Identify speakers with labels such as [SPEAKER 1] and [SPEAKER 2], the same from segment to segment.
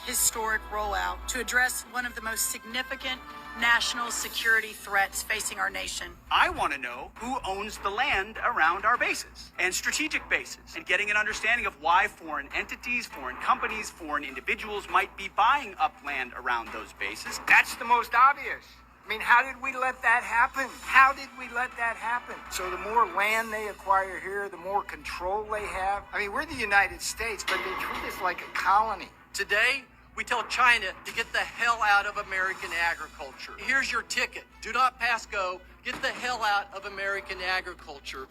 [SPEAKER 1] historic rollout to address one of the most significant national security threats facing our nation.
[SPEAKER 2] I want to know who owns the land around our bases and strategic bases, and getting an understanding of why foreign entities, foreign companies, foreign individuals might be buying up land around those bases.
[SPEAKER 3] That's the most obvious. I mean, how did we let that happen? How did we let that happen? So the more land they acquire here, the more control they have. I mean, we're the United States, but they treat us like a colony.
[SPEAKER 4] Today, we tell China to get the hell out of American agriculture. Here's your ticket. Do not pass go. Get the hell out of American agriculture.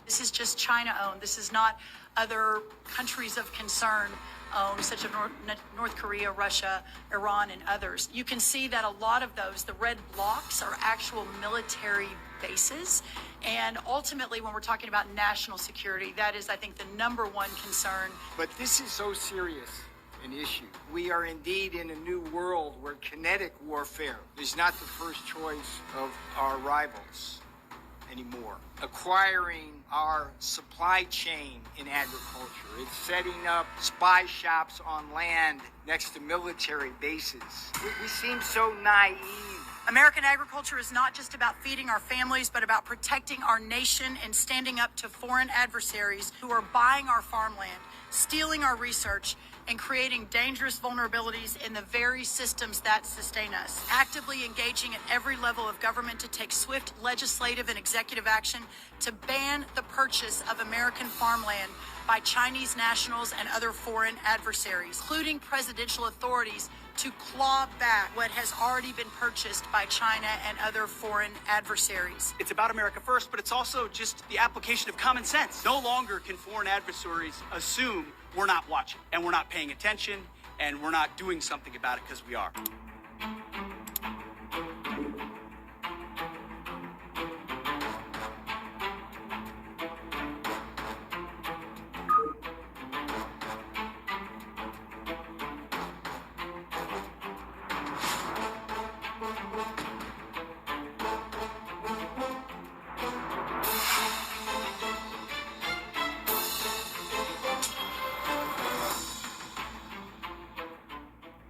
[SPEAKER 1] This is just China-owned. This is not other countries of concern owned, such as North Korea, Russia, Iran, and others. You can see that a lot of those, the red blocks, are actual military bases. And ultimately, when we're talking about national security, that is, I think, the number one concern.
[SPEAKER 3] But this is so serious an issue. We are indeed in a new world where kinetic warfare is not the first choice of our rivals anymore. Acquiring our supply chain in agriculture. It's setting up spy shops on land next to military bases. We seem so naive.
[SPEAKER 1] American agriculture is not just about feeding our families, but about protecting our nation and standing up to foreign adversaries who are buying our farmland, stealing our research, and creating dangerous vulnerabilities in the very systems that sustain us. Actively engaging at every level of government to take swift legislative and executive action to ban the purchase of American farmland by Chinese nationals and other foreign adversaries, including presidential authorities to claw back what has already been purchased by China and other foreign adversaries.
[SPEAKER 2] It's about America first, but it's also just the application of common sense. No longer can foreign adversaries assume we're not watching and we're not paying attention and we're not doing something about it, because we are.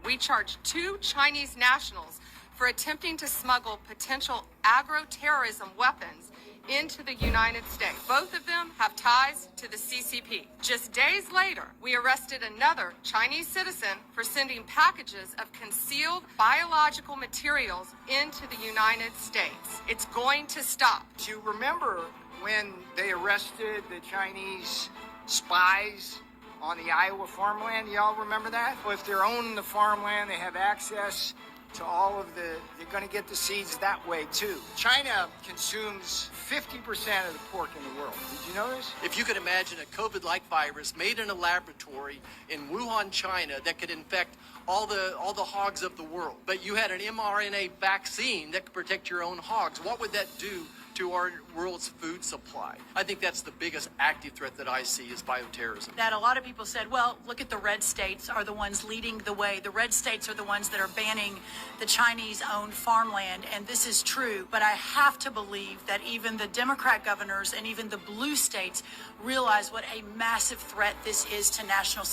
[SPEAKER 5] We charged 2 Chinese nationals for attempting to smuggle potential agro-terrorism weapons into the United States. Both of them have ties to the CCP. Just days later, we arrested another Chinese citizen for sending packages of concealed biological materials into the United States. It's going to stop.
[SPEAKER 3] Do you remember when they arrested the Chinese spies on the Iowa farmland? Y'all remember that? Well, if they're owning the farmland, they have access to all of they're going to get the seeds that way too. China consumes 50% of the pork in the world. Did you know this?
[SPEAKER 4] If you could imagine a COVID-like virus made in a laboratory in Wuhan, China, that could infect all the hogs of the world, but you had an mRNA vaccine that could protect your own hogs, what would that do to our world's food supply? I think that's the biggest active threat that I see is bioterrorism.
[SPEAKER 1] That a lot of people said, well, look at the red states are the ones leading the way. The red states are the ones that are banning the Chinese-owned farmland, and this is true. But I have to believe that even the Democrat governors and even the blue states realize what a massive threat this is to national security.